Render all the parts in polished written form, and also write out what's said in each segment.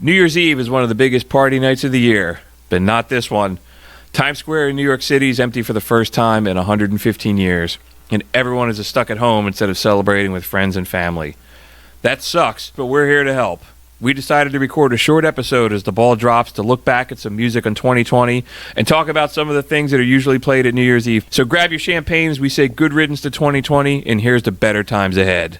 New Year's Eve is one of the biggest party nights of the year, but not this one. Times Square in New York City is empty for the first time in 115 years, and everyone is stuck at home instead of celebrating with friends and family. That sucks, but we're here to help. We decided to record a short episode as the ball drops to look back at some music on 2020 and talk about some of the things that are usually played at New Year's Eve. So grab your champagne as we say good riddance to 2020, and here's to better times ahead.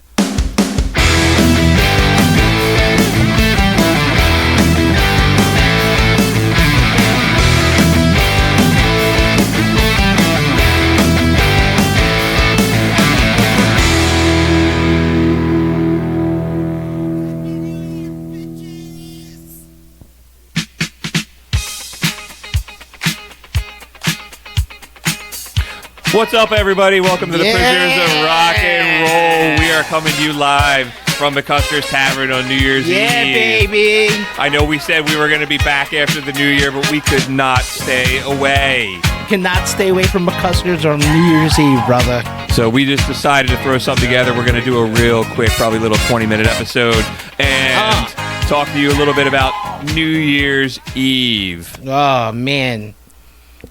What's up, everybody? Welcome to the Prisoners of Rock and Roll. We are coming to you live from the Custer's Tavern on New Year's Eve. Yeah, baby. I know we said we were going to be back after the New Year, but we could not stay away. Cannot stay away from McCuster's on New Year's Eve, brother. So we just decided to throw something together. We're going to do a real quick, probably little 20-minute episode and talk to you a little bit about New Year's Eve. Oh, man.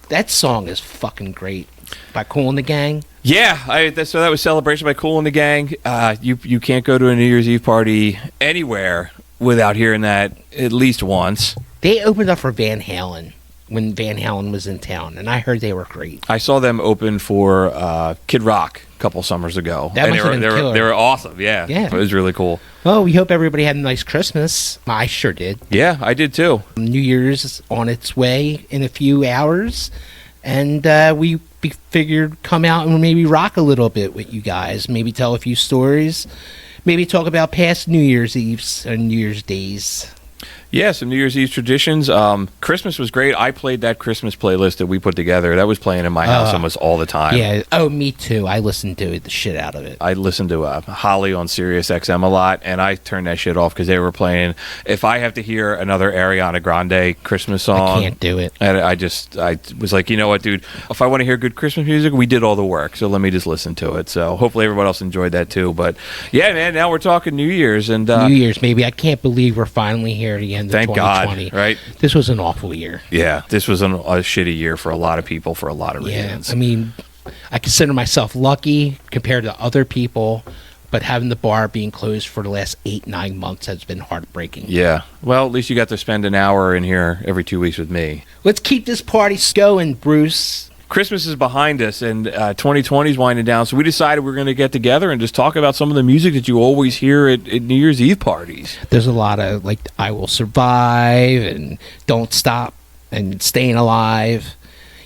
That song is fucking great. By Kool and the Gang? Yeah, so that was Celebration by Kool and the Gang. You can't go to a New Year's Eve party anywhere without hearing that at least once. They opened up for Van Halen when Van Halen was in town, and I heard they were great. I saw them open for Kid Rock a couple summers ago. That must have been killer. They were awesome, yeah. It was really cool. Well, we hope everybody had a nice Christmas. I sure did. Yeah, I did too. New Year's is on its way in a few hours, and we figured come out and maybe rock a little bit with you guys. Maybe tell a few stories. Maybe talk about past New Year's Eves and New Year's Days. Yeah, some New Year's Eve traditions. Christmas was great. I played that Christmas playlist that we put together. That was playing in my house almost all the time. Yeah. Oh, me too. I listened to the shit out of it. I listened to Holly on Sirius XM a lot, and I turned that shit off because they were playing. If I have to hear another Ariana Grande Christmas song, I can't do it. And I was like, you know what, dude? If I want to hear good Christmas music, we did all the work, so let me just listen to it. So hopefully everyone else enjoyed that too. But yeah, man, now we're talking New Year's and New Year's, maybe. I can't believe we're finally here at the end. Thank God, right? This was an awful year. Yeah, this was a shitty year for a lot of people for a lot of reasons. I mean, I consider myself lucky compared to other people, but having the bar being closed for the last 8-9 months has been heartbreaking. Yeah, well, at least you got to spend an hour in here every 2 weeks with me. Let's keep this party going, Bruce. Christmas is behind us, and 2020 is winding down, so we decided we were going to get together and just talk about some of the music that you always hear at New Year's Eve parties. There's a lot of, like, I Will Survive and Don't Stop and Staying Alive.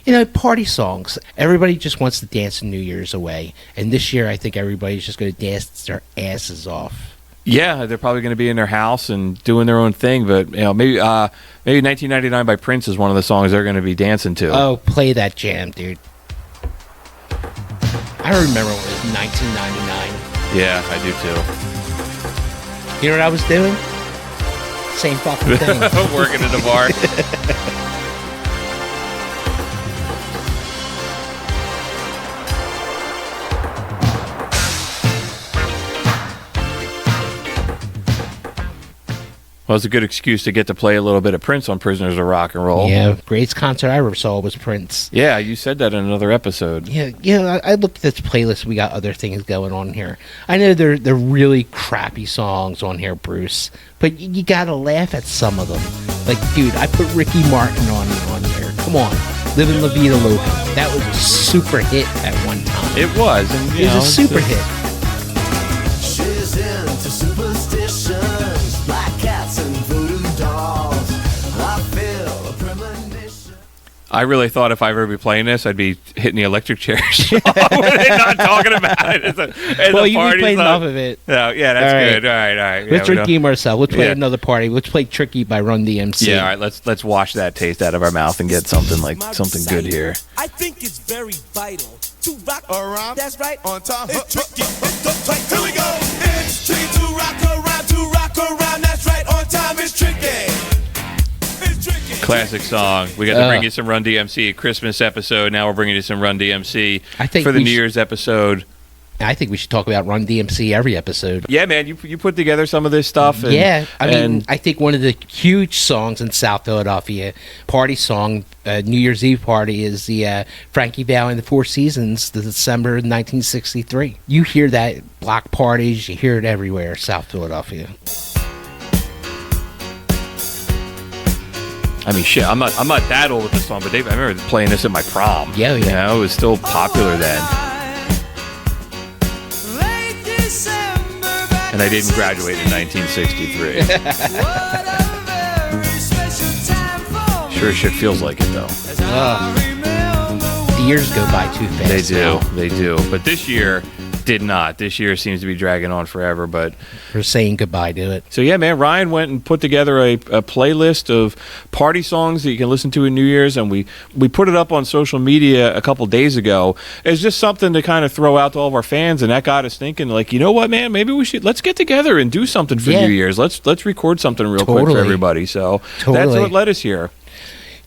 You know, party songs. Everybody just wants to dance New Year's away, and this year I think everybody's just going to dance their asses off. Yeah, they're probably going to be in their house and doing their own thing, but you know, maybe 1999 by Prince is one of the songs they're going to be dancing to. Oh, play that jam, dude. I remember when it was 1999. Yeah, I do too. You know what I was doing? Same fucking thing. Working at the bar. Well, it's a good excuse to get to play a little bit of Prince on Prisoners of Rock and Roll. Yeah, greatest concert I ever saw was Prince. Yeah, you said that in another episode. Yeah, I looked at this playlist. We got other things going on here. I know they're really crappy songs on here, Bruce, but you gotta laugh at some of them. Like, dude, I put Ricky Martin on here. Come on, Livin' La Vida Loca. That was a super hit at one time. It was. And, it was a super hit. She's into superstitions, black cats and voodoo dolls. I feel a premonition. I really thought if I ever be playing this, I'd be hitting the electric chair. They're not talking about it. Well, you be playing enough of it. No, yeah, that's good. All right. Let's redeem ourselves. Let's play another party. Let's play Tricky by Run DMC. Yeah, all right. Let's wash that taste out of our mouth and get something good here. I think it's very vital to rock around. That's right. On time. It's tricky. Here we go. It's tricky to rock around. That's right. On time. It's tricky. Classic song. We got to bring you some Run DMC Christmas episode. Now we're bringing you some Run DMC for the New Year's episode. I think we should talk about Run DMC every episode. Yeah, man, you put together some of this stuff. And, yeah, I mean, I think one of the huge songs in South Philadelphia, party song, New Year's Eve party, is the Frankie Valli and the Four Seasons, the December 1963. You hear that block parties, you hear it everywhere, South Philadelphia. I mean, shit, I'm not that old with this song, but I remember playing this at my prom. Yeah, yeah. You know, it was still popular then. And I didn't graduate in 1963. Sure as shit feels like it, though. The years go by too fast. They do. But this year did not. This year seems to be dragging on forever, but we're saying goodbye to it. So yeah, man, Ryan went and put together a playlist of party songs that you can listen to in New Year's, and we put it up on social media a couple days ago. It's just something to kind of throw out to all of our fans, and that got us thinking, like, you know what, man, maybe let's get together and do something for New Year's. Let's record something real quick for everybody. So that's what led us here.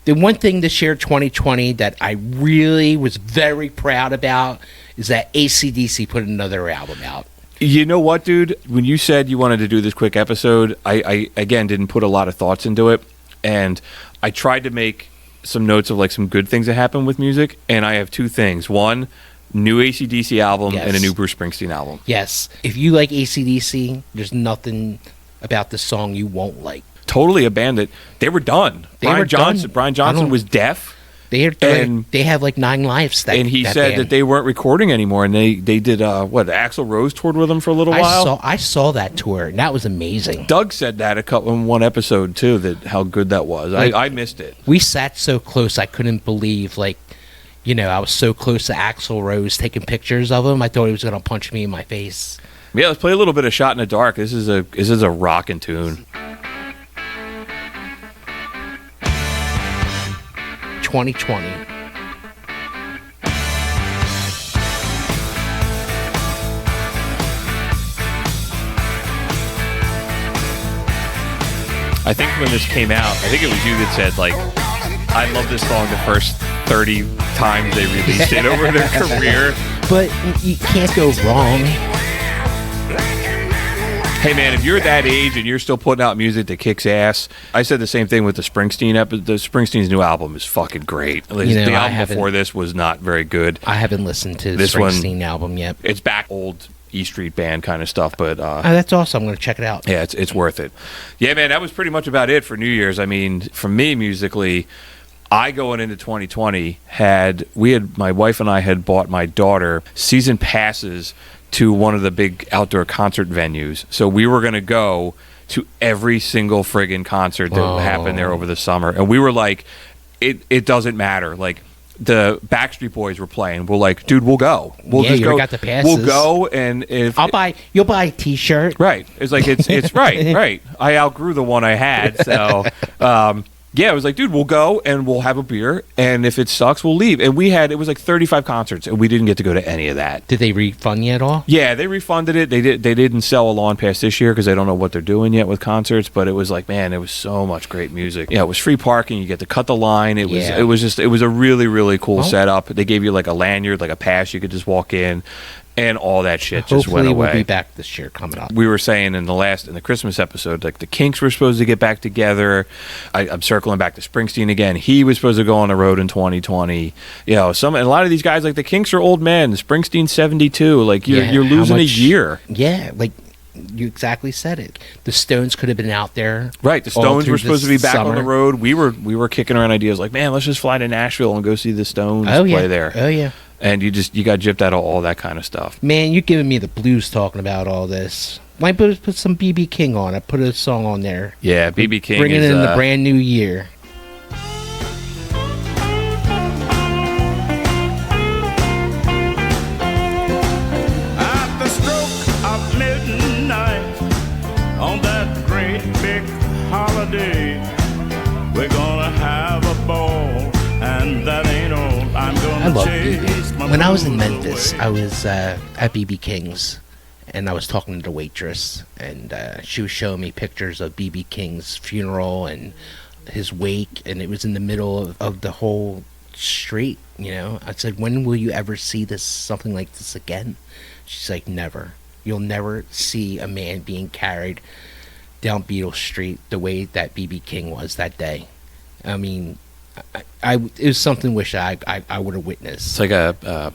The one thing this year, 2020, that I really was very proud about is that AC/DC put another album out. You know what, dude? When you said you wanted to do this quick episode, I again didn't put a lot of thoughts into it, and I tried to make some notes of like some good things that happen with music, and I have two things. One, new AC/DC album, and a new Bruce Springsteen album. Yes. If you like AC/DC, there's nothing about the song you won't like. Totally abandoned. They were done. Brian Johnson was deaf. They have like 9 lives. And he said that they weren't recording anymore, and they did Axl Rose toured with them for a little while. I saw that tour, and that was amazing. Doug said that in one episode too, that how good that was. I missed it. We sat so close, I couldn't believe, like, you know, I was so close to Axl Rose taking pictures of him. I thought he was going to punch me in my face. Yeah, let's play a little bit of Shot in the Dark. This is a rockin' tune. 2020. I think when this came out, I think it was you that said, like, I love this song the first 30 times they released it over their career. But you can't go wrong. Hey, man, if you're that age and you're still putting out music that kicks ass, I said the same thing with the Springsteen episode. The Springsteen's new album is fucking great. The album before this was not very good. I haven't listened to the Springsteen album yet. It's back old E Street Band kind of stuff, but that's awesome. I'm going to check it out. Yeah, it's worth it. Yeah, man, that was pretty much about it for New Year's. I mean, for me musically, I going into 2020 my wife and I had bought my daughter season passes to one of the big outdoor concert venues. So we were going to go to every single friggin' concert that happened there over the summer. And we were like, it doesn't matter. Like, the Backstreet Boys were playing. We're like, dude, we'll go. We'll just go. Got the passes. We'll go, and you'll buy a T-shirt. Right. It's like, it's right. I outgrew the one I had. So, yeah, I was like, dude, we'll go and we'll have a beer, and if it sucks, we'll leave. And it was like 35 concerts, and we didn't get to go to any of that. Did they refund you at all? Yeah, they refunded it. They didn't sell a lawn pass this year because they don't know what they're doing yet with concerts. But it was like, man, it was so much great music. Yeah, it was free parking. You get to cut the line. It was a really, really cool setup. They gave you like a lanyard, like a pass. You could just walk in. And all that shit just went away. Hopefully we'll be back this year coming up. We were saying in the Christmas episode, like the Kinks were supposed to get back together. I'm circling back to Springsteen again. He was supposed to go on the road in 2020. You know, and a lot of these guys, like the Kinks are old men. Springsteen's 72. Like you're losing a year. Yeah, like you exactly said it. The Stones could have been out there. Right, the Stones were supposed to be back on the road. We were kicking around ideas like, man, let's just fly to Nashville and go see the Stones play there. Oh yeah. And you got gypped out of all that kind of stuff. Man, you're giving me the blues talking about all this. Might put some B.B. King on. I put a song on there. Yeah, B.B. King bringing in the brand new year. At the stroke of midnight on that great big holiday, we're gonna have a ball, and that ain't all. I love BB. When I was in Memphis, I was at BB King's, and I was talking to the waitress, and she was showing me pictures of BB King's funeral and his wake, and it was in the middle of the whole street. You know, I said, "When will you ever see something like this again?" She's like, never. You'll never see a man being carried down Beetle Street the way that B.B. King was that day. I mean, it was something wish I would have witnessed. It's like a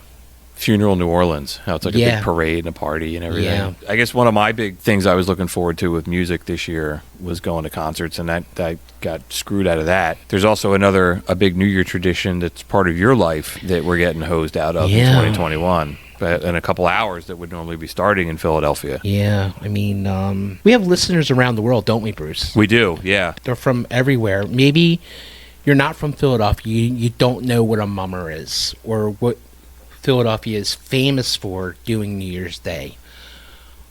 funeral in New Orleans. How it's like a big parade and a party and everything. Yeah. I guess one of my big things I was looking forward to with music this year was going to concerts, and that got screwed out of that. There's also a big New Year tradition that's part of your life that we're getting hosed out of in 2021. But in a couple hours that would normally be starting in Philadelphia. Yeah, I mean, we have listeners around the world, don't we, Bruce? We do, yeah. They're from everywhere. Maybe you're not from Philadelphia. You don't know what a mummer is or what Philadelphia is famous for doing New Year's Day.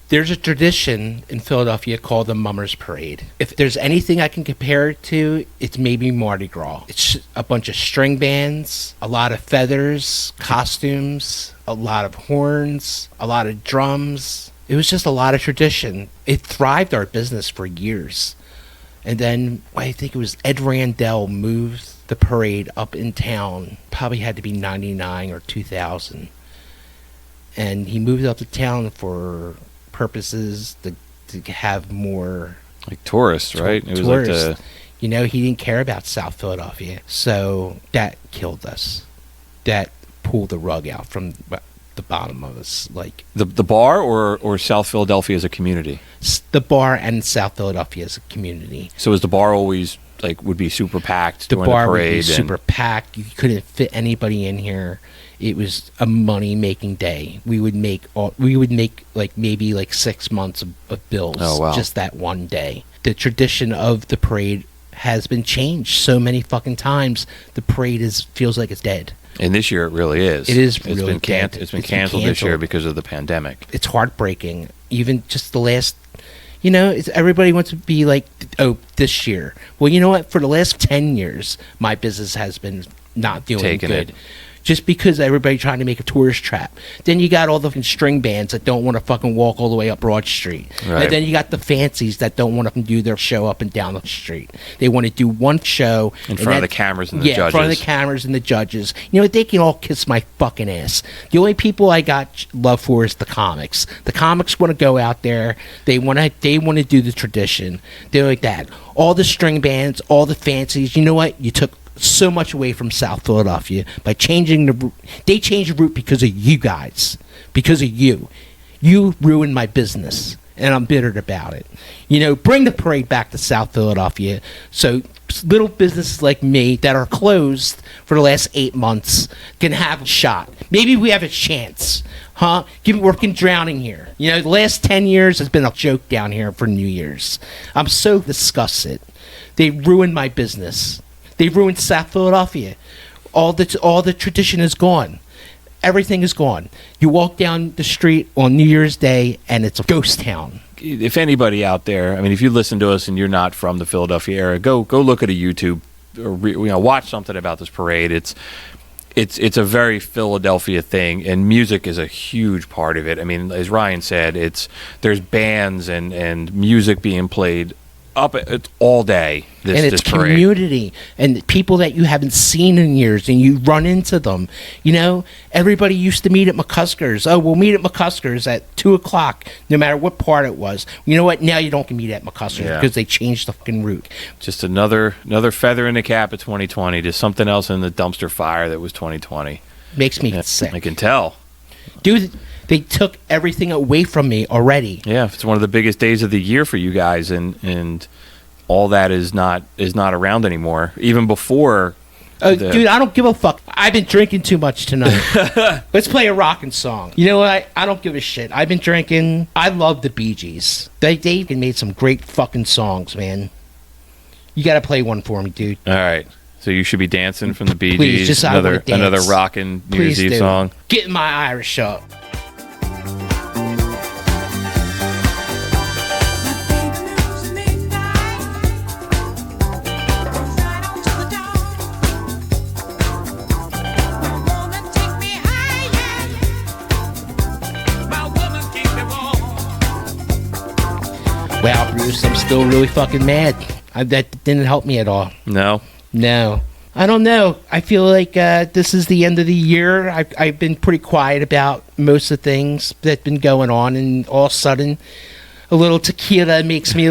There's a tradition in Philadelphia called the Mummers Parade. If there's anything I can compare it to, it's maybe Mardi Gras. It's a bunch of string bands, a lot of feathers, costumes, a lot of horns, a lot of drums. It was just a lot of tradition. It thrived our business for years. And then I think it was Ed Randell moved the parade up in town. Probably had to be 99 or 2000. And he moved up to town for purposes to have more like tourists, right? It was tourists. Like he didn't care about South Philadelphia, so that killed us. That pulled the rug out from the bottom of us. Like the bar or South Philadelphia as a community. The bar and South Philadelphia as a community. So was the bar always would be super packed? The during bar the parade would be super packed. You couldn't fit anybody in here. It was a money-making day. We would make maybe 6 months of bills just that one day. The tradition of the parade has been changed so many fucking times. The parade feels like it's dead. And this year it really is. It is really dead. It's been canceled this year because of the pandemic. It's heartbreaking. Even just the last, everybody wants to be like, oh, this year. Well, you know what? For the last 10 years, my business has been not doing good. Just because everybody trying to make a tourist trap. Then you got all the string bands that don't want to fucking walk all the way up Broad Street. Right. And then you got the fancies that don't want to do their show up and down the street. They want to do one show. In front of the cameras and the judges. Yeah, in front of the cameras and the judges. They can all kiss my fucking ass. The only people I got love for is the comics. The comics want to go out there. They want to do the tradition. They're like that. All the string bands, all the fancies. You know what? You took so much away from South Philadelphia by changing the route. They changed the route because of you guys. Because of you. You ruined my business, and I'm bitter about it. Bring the parade back to South Philadelphia so little businesses like me that are closed for the last 8 months can have a shot. Maybe we have a chance. Huh? We're drowning here. The last 10 years has been a joke down here for New Year's. I'm so disgusted. They ruined my business. They ruined South Philadelphia. All the tradition is gone. Everything is gone. You walk down the street on New Year's Day, and it's a ghost town. If anybody out there, if you listen to us and you're not from the Philadelphia area, go look at a YouTube or watch something about this parade. It's a very Philadelphia thing, and music is a huge part of it. As Ryan said, there's bands and music being played it's all day. And it's community and people that you haven't seen in years, and you run into them. Everybody used to meet at McCusker's. Oh, we'll meet at McCusker's at 2:00, no matter what part it was. You know what? Now you don't meet at McCusker's because they changed the fucking route. Just another feather in the cap of 2020. Just something else in the dumpster fire that was 2020. Makes me sick. I can tell. Dude, they took everything away from me already. Yeah, it's one of the biggest days of the year for you guys, and all that is not around anymore. Even before. Dude, I don't give a fuck. I've been drinking too much tonight. Let's play a rockin' song. You know what? I don't give a shit. I've been drinking. I love the Bee Gees. They made some great fucking songs, man. You got to play one for me, dude. All right. So you should be dancing from the Bee Gees. Please, just another rockin' New Year's Eve song. Getting my Irish up. Wow, Bruce, I'm still really fucking mad. That didn't help me at all. No? No. I don't know. I feel like this is the end of the year. I've been pretty quiet about most of the things that have been going on, and all of a sudden, a little tequila makes me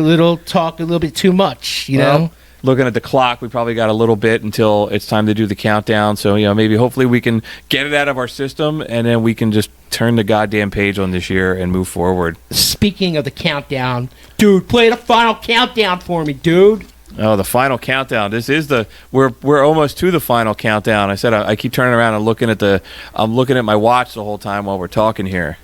talk a little bit too much, you know? Looking at the clock, we probably got a little bit until it's time to do the countdown. So, maybe hopefully we can get it out of our system, and then we can just turn the goddamn page on this year and move forward. Speaking of the countdown, dude, play the final countdown for me, dude. Oh, the final countdown. This is we're almost to the final countdown. I said I keep turning around and I'm looking at my watch the whole time while we're talking here.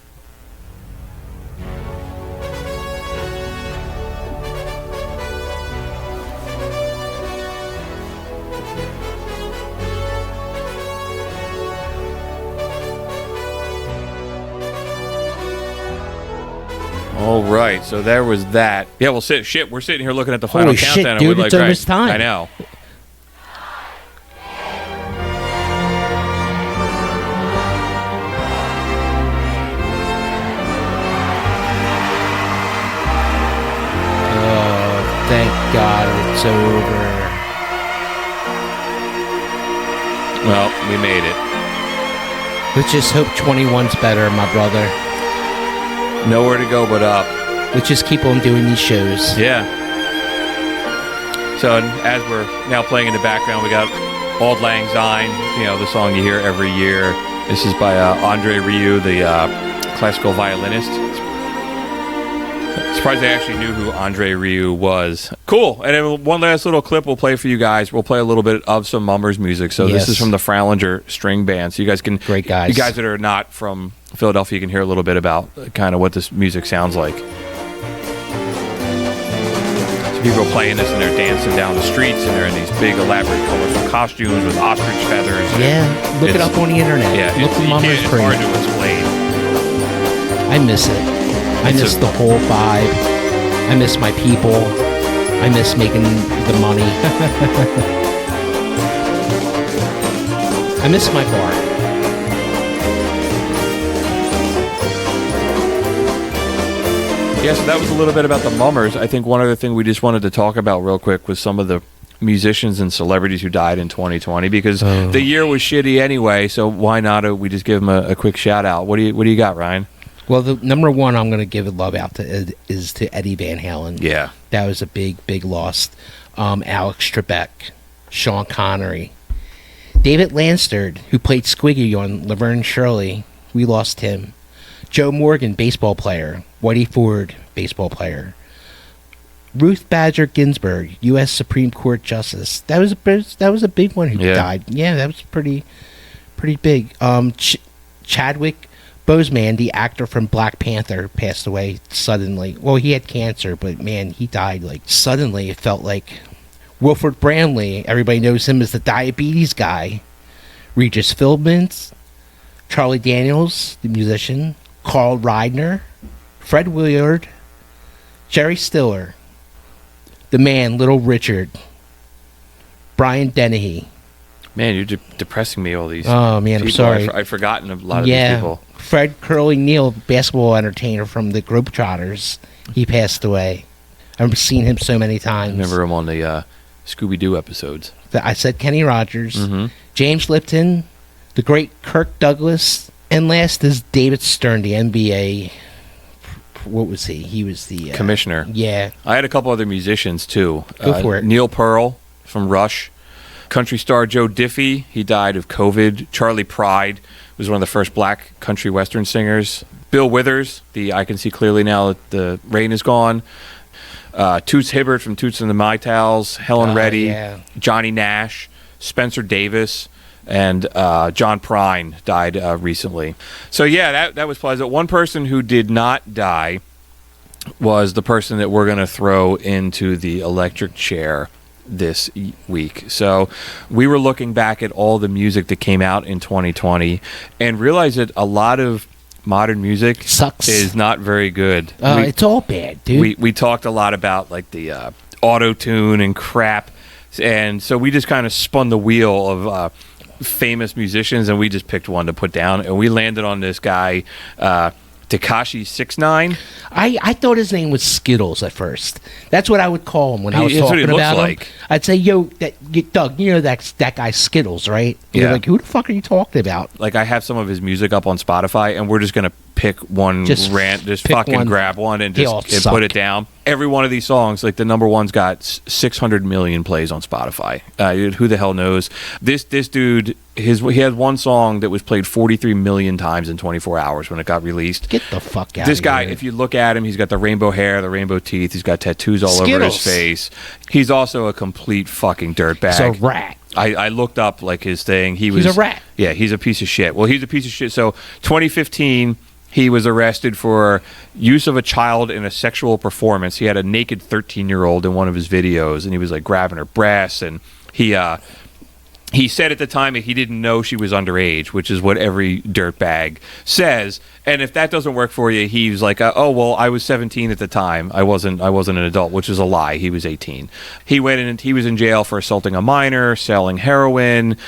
All right, so there was that. Yeah, we're sitting here looking at the final Holy countdown, shit, dude, and we're it's like, almost time. I know. Oh, thank God it's over. Well, we made it. Let's just hope 21's better, my brother. Nowhere to go but up. Let's just keep on doing these shows. Yeah. So as we're now playing in the background, we got Auld Lang Syne, the song you hear every year. This is by Andre Rieu, the classical violinist. Surprised I actually knew who Andre Rieu was. Cool. And then one last little clip we'll play for you guys. We'll play a little bit of some Mummers music. So This is from the Fralinger String Band. So you guys can... Great guys. You guys that are not from Philadelphia, you can hear a little bit about kind of what this music sounds like. So people are playing this and they're dancing down the streets and they're in these big elaborate colorful costumes with ostrich feathers. Yeah, look it up on the internet. Yeah, look for Mummers it's hard to explain. I miss it. I miss the whole vibe. I miss my people. I miss making the money. I miss my bar. Yeah, so that was a little bit about the Mummers. I think one other thing we just wanted to talk about real quick was some of the musicians and celebrities who died in 2020, because the year was shitty anyway, so why not we just give them a quick shout out? What do you got, Ryan? Well, the number one I'm going to give a love out to is to Eddie Van Halen. Yeah. That was a big, big loss. Alex Trebek, Sean Connery, David Lansford, who played Squiggy on Laverne and Shirley. We lost him. Joe Morgan, baseball player. Whitey Ford, baseball player. Ruth Bader Ginsburg, U.S. Supreme Court Justice. That was a big one who died. Yeah, that was pretty big. Chadwick Boseman, the actor from Black Panther, passed away suddenly. Well, he had cancer, but man, he died like suddenly. It felt like Wilford Bramley. Everybody knows him as the diabetes guy. Regis Philbin, Charlie Daniels, the musician. Carl Reiner, Fred Willard, Jerry Stiller, the man, Little Richard, Brian Dennehy. Man, you're depressing me, all these Oh, man, people. I'm sorry. I've forgotten a lot of these people. Fred Curly Neal, basketball entertainer from the Globetrotters. He passed away. I've seen him so many times. I remember him on the Scooby-Doo episodes. I said Kenny Rogers, Mm-hmm. James Lipton, the great Kirk Douglas, and last is David Stern, the NBA. What was he? He was the commissioner. Yeah. I had a couple other musicians, too. Go for it. Neil Pearl from Rush. Country star Joe Diffie, he died of COVID. Charlie Pride was one of the first black country western singers. Bill Withers, I Can See Clearly Now That the Rain Is Gone. Toots Hibbert from Toots and the Maytals. Helen Reddy. Yeah. Johnny Nash. Spencer Davis. And John Prine died recently. So, yeah, that was pleasant. One person who did not die was the person that we're going to throw into the electric chair this week. So we were looking back at all the music that came out in 2020 and realized that a lot of modern music sucks. Is not very good. It's all bad, dude. We talked a lot about like the auto-tune and crap, and so we just kind of spun the wheel of famous musicians, and we just picked one to put down, and we landed on this guy, Tekashi 6ix9ine. I thought his name was Skittles at first. That's what I would call him when I was That's what talking he looks about like. him. I'd say, yo, Doug, you know that guy Skittles, right? You're Yeah. like, who the fuck are you talking about? Like, I have some of his music up on Spotify, and we're just gonna pick one Just just pick fucking one. grab one and They all just and suck. put it down. Every one of these songs, like the number one's got 600 million plays on Spotify. Who the hell knows? This dude, he had one song that was played 43 million times in 24 hours when it got released. Get the fuck out This of guy, here. if you look at him, he's got the rainbow hair, the rainbow teeth. He's got tattoos all over Skittles. his face. He's also a complete fucking dirtbag. He's a rat. I looked up like his thing. He's a rat. Yeah, he's a piece of shit. Well, he's a piece of shit. So 2015, he was arrested for use of a child in a sexual performance. He had a naked 13-year-old in one of his videos, and he was like grabbing her breasts, and he said at the time that he didn't know she was underage, which is what every dirtbag says. And if that doesn't work for you, he's like, "Oh well, I was 17 at the time. I wasn't an adult," which is a lie. He was 18. He went in and he was in jail for assaulting a minor, selling heroin.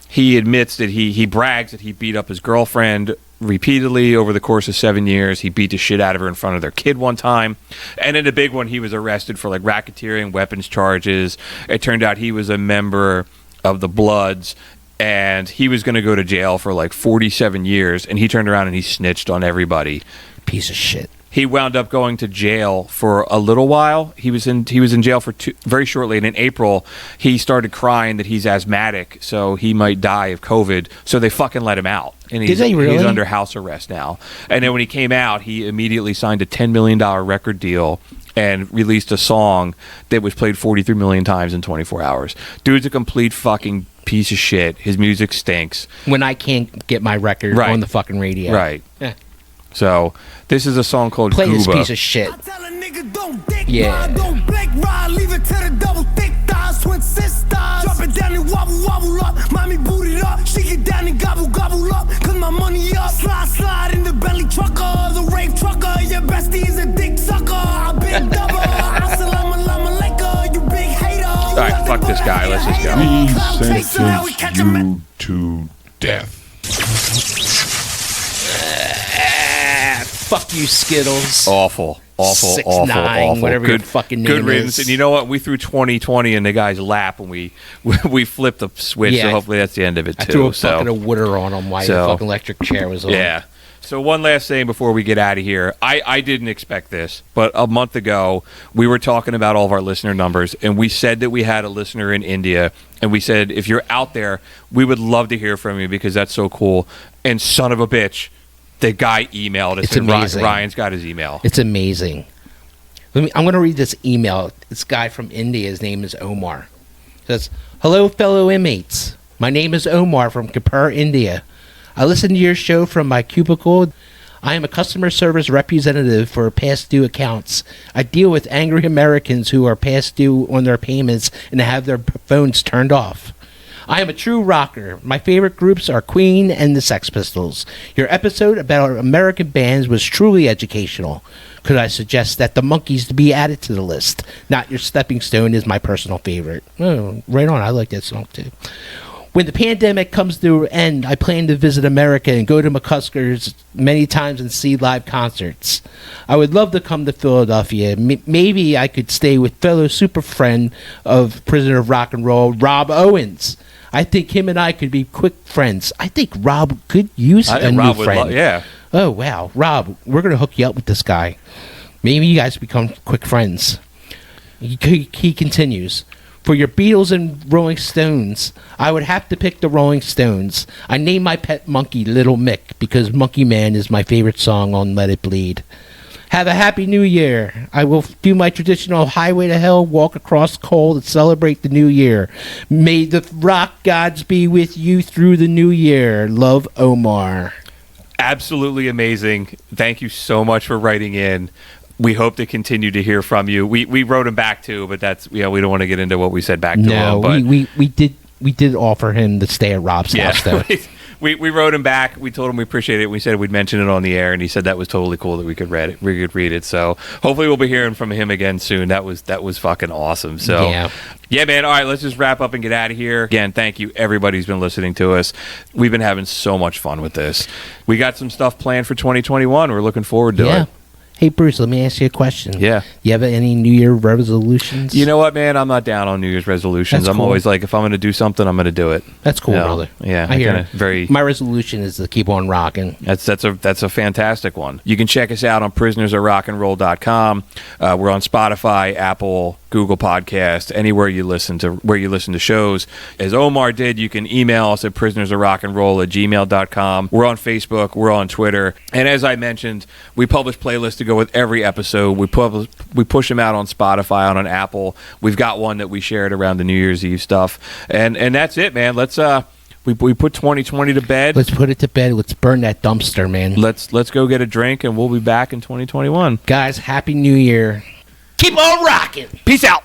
He admits that he brags that he beat up his girlfriend repeatedly over the course of 7 years. He beat the shit out of her in front of their kid one time. And in a big one, he was arrested for like racketeering, weapons charges. It turned out he was a member of the Bloods, and he was going to go to jail for like 47 years, and he turned around and he snitched on everybody. Piece of shit. He wound up going to jail for a little while. He was in jail for very shortly, and in April he started crying that he's asthmatic, so he might die of COVID. So they fucking let him out, and Did they really? he's under house arrest now. And then when he came out, he immediately signed a $10 million record deal and released a song that was played 43 million times in 24 hours. Dude's a complete fucking piece of shit. His music stinks. When I can't get my record Right. on the fucking radio. Right. Eh. So this is a song called Play Gooba. this piece of shit. I tell a nigga don't dick Yeah. ride, don't blink ride, leave it to the double thick thighs, twin sisters. Drop it down and wobble, wobble up. Mommy boot it up, she get down and gobble, gobble up. Cause my money up, slide, slide in the belly trucker, the rave trucker. Your bestie is a dick sucker, I big double. Assalamu alaikum, you big hater. All right, fuck this guy, let's just go. We sentence you to death. Fuck you, Skittles. Awful. 6ix9ine, whatever your fucking Good name riddance. is. And you know what? We threw 2020 in the guy's lap and we flipped the switch. Yeah. So hopefully that's the end of it I too. threw a so bucket of water on him while So- the fucking electric chair was on. yeah. So one last thing before we get out of here. I didn't expect this, but a month ago we were talking about all of our listener numbers, and we said that we had a listener in India, and we said if you're out there, we would love to hear from you because that's so cool. And son of a bitch, the guy emailed us. It's and amazing. Ryan's got his email. It's amazing. I'm going to read this email. This guy from India, his name is Omar. It says, "Hello, fellow inmates. My name is Omar from Kapur, India. I listen to your show from my cubicle. I am a customer service representative for past due accounts. I deal with angry Americans who are past due on their payments and have their phones turned off. I am a true rocker. My favorite groups are Queen and the Sex Pistols. Your episode about our American bands was truly educational. Could I suggest that the Monkees to be added to the list? Not Your Stepping Stone is my personal favorite." Oh, right on. I like that song too. "When the pandemic comes to an end, I plan to visit America and go to McCusker's many times and see live concerts. I would love to come to Philadelphia. Maybe I could stay with fellow super friend of Prisoner of Rock and Roll, Rob Owens. I think him and I could be quick friends. I think Rob could use a new Rob would friend. yeah. Oh, wow. Rob, we're going to hook you up with this guy. Maybe you guys become quick friends." He continues, "For your Beatles and Rolling Stones, I would have to pick the Rolling Stones. I named my pet monkey Little Mick because Monkey Man is my favorite song on Let It Bleed. Have a happy new year. I will do my traditional highway to hell, walk across coal to celebrate the new year. May the rock gods be with you through the new year. Love, Omar." Absolutely amazing. Thank you so much for writing in. We hope to continue to hear from you. We wrote him back too, but that's we don't want to get into what we said back to No, him. But we did offer him to stay at Rob's house though. we wrote him back. We told him we appreciate it. We said we'd mention it on the air, and he said that was totally cool that we could read it. We could read it. So hopefully we'll be hearing from him again soon. That was fucking awesome. So yeah, man. All right, let's just wrap up and get out of here. Again, thank you everybody who's been listening to us. We've been having so much fun with this. We got some stuff planned for 2021. We're looking forward to it. Hey, Bruce, let me ask you a question. Yeah. You have any New Year resolutions? You know what, man? I'm not down on New Year's resolutions. I'm always like, if I'm going to do something, I'm going to do it. That's cool, brother. Yeah, I hear it. My resolution is to keep on rocking. That's a fantastic one. You can check us out on prisonersofrockandroll.com. We're on Spotify, Apple, Google Podcast, anywhere you listen to shows. As Omar did, you can email us at prisonersofrockandroll@gmail.com. We're on Facebook. We're on Twitter. And as I mentioned, we publish playlists to go with every episode. We push them out on Spotify, on Apple. We've got one that we shared around the New Year's Eve stuff. And that's it, man. Let's we put 2020 to bed. Let's put it to bed. Let's burn that dumpster, man. Let's go get a drink, and we'll be back in 2021. Guys, Happy New Year. Keep on rocking. Peace out.